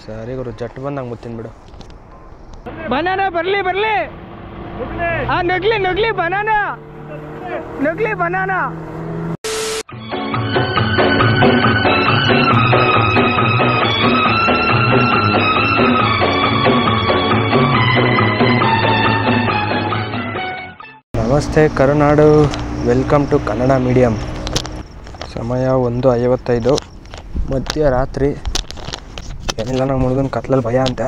ಸರಿ ಗುರು ಜಟ್ ಬಂದಂಗೆ ಮುತ್ತಿನ ಬಿಡು. ಬನಾನಾ ಬರ್ಲಿ ನುಗ್ಲಿ ಬನಾನಾ ನುಗ್ಲಿ ಬನಾನಾ. ನಮಸ್ತೆ Karunadu, welcome to Kannada medium. ಸಮಯ 1:55 ಮಧ್ಯರಾತ್ರಿ. ಏನಿಲ್ಲ, ನಮ್ಮ ಹುಡುಗನ ಕತ್ಲಲ್ಲಿ ಭಯ ಅಂತ,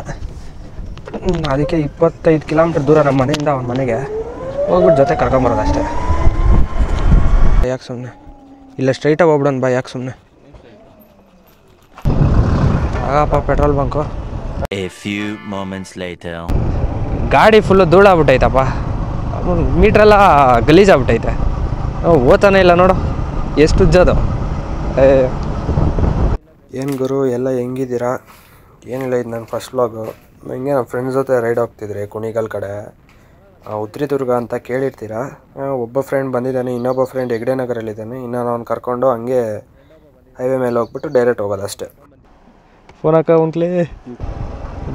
ಅದಕ್ಕೆ 25 ಕಿಲೋಮೀಟ್ರ್ ದೂರ ನಮ್ಮ ಮನೆಯಿಂದ ಅವನ ಮನೆಗೆ ಹೋಗ್ಬಿಟ್ಟು ಜೊತೆ ಕರ್ಕೊಂಬರೋದು ಅಷ್ಟೇ. ಯಾಕೆ ಸುಮ್ಮನೆ ಇಲ್ಲ, ಸ್ಟ್ರೈಟಾಗಿ ಹೋಗ್ಬಿಡೋಣ ಬಾ, ಯಾಕೆ ಸುಮ್ಮನೆ ಆಗಪ್ಪ ಪೆಟ್ರೋಲ್ ಬಂಕು. ಗಾಡಿ ಫುಲ್ಲು ಧೂಳಾಗ್ಬಿಟ್ಟೈತಪ್ಪ, ಮೀಟ್ರೆಲ್ಲ ಗಲೀಜಾಗ್ಬಿಟ್ಟೈತೆ. ಓದ್ತಾನೆ ಇಲ್ಲ ನೋಡು, ಎಷ್ಟು ಉಜ್ಜೋದು. ಏನು ಗುರು ಎಲ್ಲ ಹೆಂಗಿದ್ದೀರಾ? ಏನಿಲ್ಲ, ಇದು ನನ್ನ ಫಸ್ಟ್ ವ್ಲಾಗು. ಹಿಂಗೆ ನಮ್ಮ ಫ್ರೆಂಡ್ಸ್ ಜೊತೆ ರೈಡ್ ಹೋಗ್ತಿದ್ರಿ ಕುಣಿಗಲ್ ಕಡೆ, ಉತ್ರಿದುರ್ಗ ಅಂತ ಕೇಳಿರ್ತೀರಾ. ಒಬ್ಬ ಫ್ರೆಂಡ್ ಬಂದಿದ್ದಾನೆ, ಇನ್ನೊಬ್ಬ ಫ್ರೆಂಡ್ ಹೆಗ್ಡೆ ನಗರಲ್ಲಿದ್ದಾನೆ. ಇನ್ನು ಅವ್ನು ಕರ್ಕೊಂಡು ಹಂಗೆ ಹೈವೇ ಮೇಲೆ ಹೋಗ್ಬಿಟ್ಟು ಡೈರೆಕ್ಟ್ ಹೋಗೋದು ಅಷ್ಟೇ. ಫೋನ್ ಹಾಕ ಉಂಟ್ಲಿ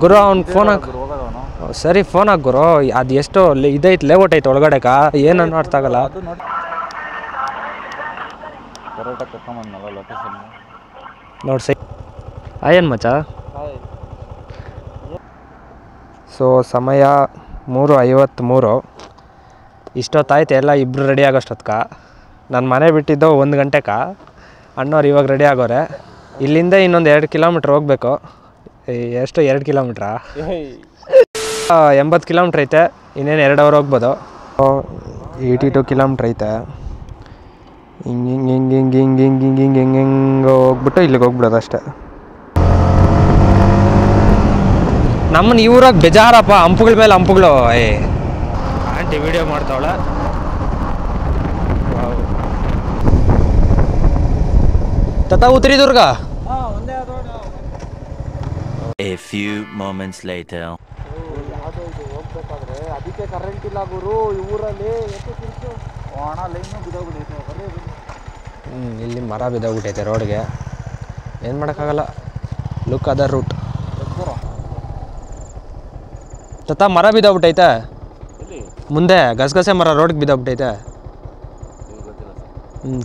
ಗುರು, ಅವ್ನು ಫೋನ್ ಹಾಕ. ಸರಿ ಫೋನ್ ಹಾಕಿ ಗುರು. ಅದು ಎಷ್ಟು ಇದೈತೆ, ಲೇಔಟ್ ಐತೆ ಒಳಗಡೆಕ, ಏನನ್ನು ಅರ್ಥ ಆಗಲ್ಲ. ನೋಡಿ ಸೈ ಆಯನ್ ಮಚ್ಚ. ಸೊ ಸಮಯ 3:53. ಇಷ್ಟೊತ್ತಾಯ್ತು ಎಲ್ಲ ಇಬ್ಬರು ರೆಡಿ ಆಗೋಷ್ಟೊತ್ಕ. ನಾನು ಮನೆ ಬಿಟ್ಟಿದ್ದು 1 ಗಂಟೆಕ. ಅಣ್ಣವ್ರು ಇವಾಗ ರೆಡಿ ಆಗೋರೆ. ಇಲ್ಲಿಂದ ಇನ್ನೊಂದು 2 ಕಿಲೋಮೀಟ್ರ್ ಹೋಗ್ಬೇಕು. ಎಷ್ಟು 2 ಕಿಲೋಮೀಟ್ರಾ? 80 ಕಿಲೋಮೀಟ್ರ್ ಐತೆ. ಇನ್ನೇನು 2 ಅವರ್ ಹೋಗ್ಬೋದು. 82 ಕಿಲೋಮೀಟ್ರ್ ಐತೆ. ಹಿಂಗೆ ಹೋಗ್ಬಿಟ್ಟು ಇಲ್ಲಿಗೆ ಹೋಗ್ಬಿಡೋದು ಅಷ್ಟೇ. ನಮ್ಮನ್ನು ಇವ್ರಾಗ ಬೇಜಾರಪ್ಪ, ಹಂಪುಗಳ ಮೇಲೆ ಹಂಪುಗಳು. ಆಂಟಿ ವಿಡಿಯೋ ಮಾಡ್ತಾವಳ. ತತಾ Huthridurga. A few moments later. ಹೋಗ್ಬೇಕಾದ್ರೆ ಅದಕ್ಕೆ ಕರೆಂಟ್ ಇಲ್ಲ ಗುರು ಈ ಊರಲ್ಲಿ. ಇಲ್ಲಿ ಮರ ಬಿದ್ದೋಗ್ಬಿಟ್ಟೈತೆ ರೋಡ್ಗೆ, ಏನು ಮಾಡೋಕ್ಕಾಗಲ್ಲ. Look other route. ತತ್ತ ಮರ ಬಿದ್ದೋಗ್ಬಿಟ್ಟೈತೆ ಮುಂದೆ, ಗಸಗಸೆ ಮರ ರೋಡ್ಗೆ ಬಿದ್ದೋಗ್ಬಿಟ್ಟೈತೆ.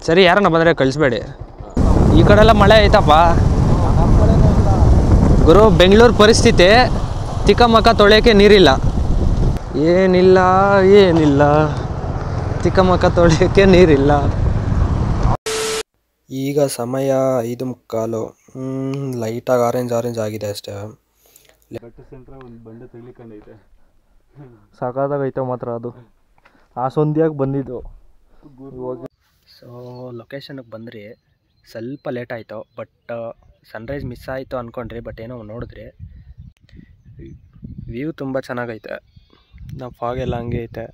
ಸರಿ, ಯಾರನ್ನ ಬಂದರೆ ಕಳಿಸ್ಬೇಡಿ. ಈ ಕಡೆಲ್ಲ ಮಳೆ ಐತಪ್ಪ ಗುರು. ಬೆಂಗಳೂರು ಪರಿಸ್ಥಿತಿ ತಿಕ್ಕಮಕ್ಕ ತೊಳೆಯೋಕ್ಕೆ ನೀರಿಲ್ಲ, ಏನಿಲ್ಲ ತಿಕ್ಕಮಕ್ಕ ತೊಳೆಯೋಕ್ಕೆ ನೀರಿಲ್ಲ. ಈಗ ಸಮಯ 5:15. ಲೈಟಾಗಿ ಆರೆಂಜ್ ಆಗಿದೆ ಅಷ್ಟೇ. ಸಾಕಾದಾಗೈತೆ ಮಾತ್ರ ಅದು. ಆ ಸಂಧ್ಯಾಗ ಬಂದಿದ್ದು. ಸೊ ಲೊಕೇಶನ್ಗೆ ಬಂದ್ರಿ, ಸ್ವಲ್ಪ ಲೇಟ್ ಆಯಿತು. ಬಟ್ ಸನ್ರೈಸ್ ಮಿಸ್ ಆಯಿತು ಅಂದ್ಕೊಂಡ್ರಿ, ಬಟ್ ಏನೋ ನೋಡಿದ್ರಿ. ವ್ಯೂ ತುಂಬ ಚೆನ್ನಾಗೈತೆ. ನಾವು ಫಾಗೆಲ್ಲ ಹಂಗೆ ಐತೆ.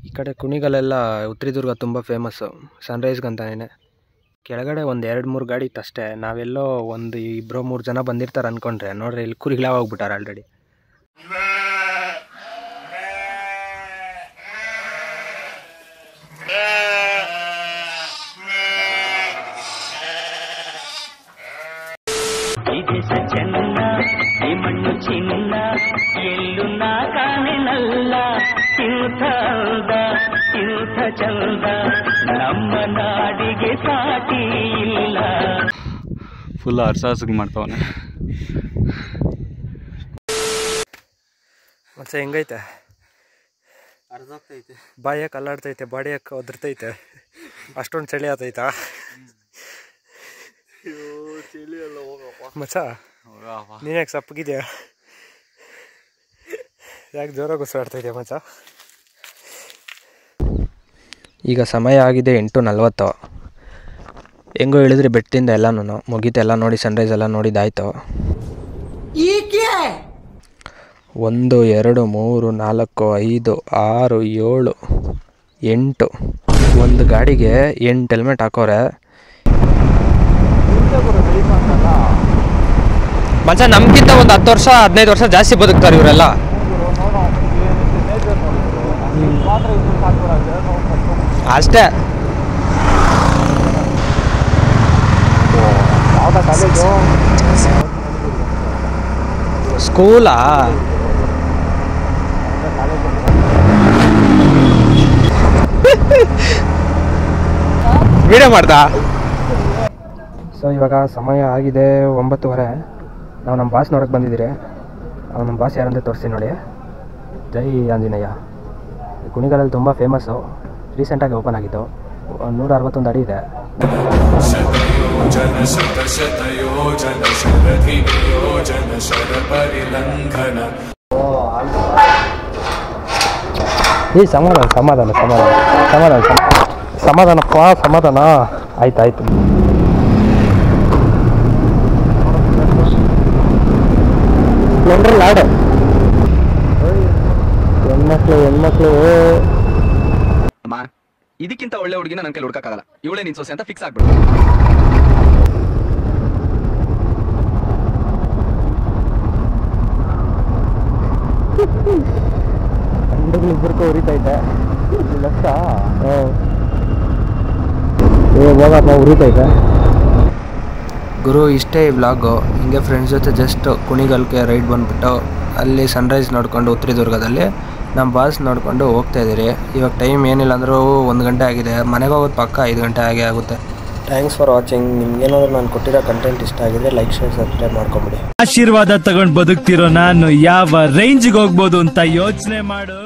ಈ ಕಡೆ ಕುಣಿಗಲೆಲ್ಲ ಉತ್ರಿದುರ್ಗ ತುಂಬ ಫೇಮಸ್ಸು ಸನ್ರೈಸ್ಗಂತಾನೆ. ಕೆಳಗಡೆ ಒಂದು 2-3 ಗಾಡಿ ಇತ್ತು ಅಷ್ಟೇ. ನಾವೆಲ್ಲೋ ಒಂದು 2-3 ಜನ ಬಂದಿರ್ತಾರೆ ಅಂದ್ಕೊಂಡ್ರೆ, ನೋಡ್ರಿ ಇಲ್ಲಿ ಕುರಿಗಳಾಗ ಹೋಗ್ಬಿಟ್ಟಾರೆ ಆಲ್ರೆಡಿ. ಫುಲ್ ಅರ್ಸಾಸಿಗೆ ಮಾಡ್ತಾವನೆ. ಮತ್ತೆ ಹೆಂಗೈತೆ? ಅರ್ಧೋಗ್ತೈತೆ, ಬಾಯಕ್ಕೆ ಅಲ್ಲಾಡ್ತೈತೆ, ಬಾಡಿಯಕ್ಕೆ ಒದರ್ತೈತೆ. ಅಷ್ಟೊಂದು ಚಳಿ ಆತೈತಾ ಮಚ್ಚ? ನೀನ್ಯಾಕೆ ಸಪ್ಪಗಿದ್ಯಾ? ಯಾಕೆ ಜೋರಾಗಿ ಉಸಿರಾಡ್ತೈತೆ ಮಚ್ಚ? ಈಗ ಸಮಯ ಆಗಿದೆ 8:40. ಹೆಂಗೋ ಇಳಿದ್ರಿ ಬೆಟ್ಟದಿಂದ ಎಲ್ಲನೂ ಮುಗೀತು. ಎಲ್ಲ ನೋಡಿ ಸನ್ರೈಸ್ ಎಲ್ಲ ನೋಡಿದ್ದಾಯ್ತು. 1 2 3 4 5 6 7 8 ಒಂದು ಗಾಡಿಗೆ 8 ಹೆಲ್ಮೆಟ್ ಹಾಕೋರೆ ಮಚ್ಚ. ನಮ್ಗಿಂತ ಒಂದು 10 ವರ್ಷ 15 ವರ್ಷ ಜಾಸ್ತಿ ಬದುಕ್ತಾರೆ ಇವರೆಲ್ಲ. ಅಷ್ಟೇ. ಸ್ಕೂಲಾ? ವಿಡಿಯೋ ಮಾಡ್ದಾ? ಸೊ ಇವಾಗ ಸಮಯ ಆಗಿದೆ 9:15. ನಾವು ನಮ್ಮ ಬಾಸ್ ನೋಡೋಕೆ ಬಂದಿದ್ದೀರಿ. ನಮ್ಮ ಬಾಸ್ ಯಾರಂತ ತೋರಿಸಿ ನೋಡಿ. ಜೈ ಆಂಜನೇಯ. ಕುಣಿಗಲಲ್ಲಿ ತುಂಬ ಫೇಮಸ್ಸು. ರೀಸೆಂಟಾಗಿ ಓಪನ್ ಆಗಿತ್ತು. 161 ಅಡಿ ಇದೆ. ಈ ಸಮಾಧಾನಪ್ಪ. ಸಮಾಧಾನ ಆಯ್ತಾಯ್ತು. ಲಾಡು ಹೆಣ್ಮಕ್ಳು ಅಮ್ಮ, ಇದಕ್ಕಿಂತ ಒಳ್ಳೆ ಹುಡುಗಿನ ನನ್ನ ಕೈಲಿ ಹುಡುಕಕ್ಕಾಗಲ್ಲ. ಇವಳೇ ನಿನ್ ಸೊಸೆ ಅಂತ ಫಿಕ್ಸ್ ಆಗ್ಬಿಡು. ಇಬ್ಬರಿಗೂ ಉರಿತೈತೆ. ಲಕ್ಷ ಹೋಗಪ್ಪ ಉರಿತೈತೆ. ಗುರು ಇಷ್ಟೇ ಈ ವ್ಲಾಗು. ಹಿಂಗೆ ಫ್ರೆಂಡ್ಸ್ ಜೊತೆ ಜಸ್ಟ್ ಕುಣಿಗಲ್ಗೆ ರೈಡ್ ಬಂದುಬಿಟ್ಟು ಅಲ್ಲಿ ಸನ್ರೈಸ್ ನೋಡಿಕೊಂಡು ಉತ್ತರದುರ್ಗದಲ್ಲಿ ನಮ್ಮ ಬಾಸ್ ನೋಡಿಕೊಂಡು ಹೋಗ್ತಾಯಿದ್ದೀರಿ. ಇವಾಗ ಟೈಮ್ ಏನಿಲ್ಲ ಅಂದರೂ 1 ಗಂಟೆ ಆಗಿದೆ. ಮನೆಗೆ ಹೋಗೋದು ಪಕ್ಕ 5 ಗಂಟೆ ಆಗೇ ಆಗುತ್ತೆ. Thanks for watching. ನಿಮ್ಗೇನಾದ್ರು ನಾನು ಕೊಟ್ಟಿರೋ ಕಂಟೆಂಟ್ ಇಷ್ಟ ಆಗಿದ್ರೆ ಲೈಕ್, ಶೇರ್, ಸಬ್ಸ್ಕ್ರೈಬ್ ಮಾಡ್ಕೊಂಬಿಡಿ. ಆಶೀರ್ವಾದ ತಗೊಂಡು ಬದುಕ್ತಿರೋ ನಾನು ಯಾವ ರೇಂಜ್ಗೆ ಹೋಗ್ಬೋದು ಅಂತ ಯೋಚನೆ ಮಾಡು.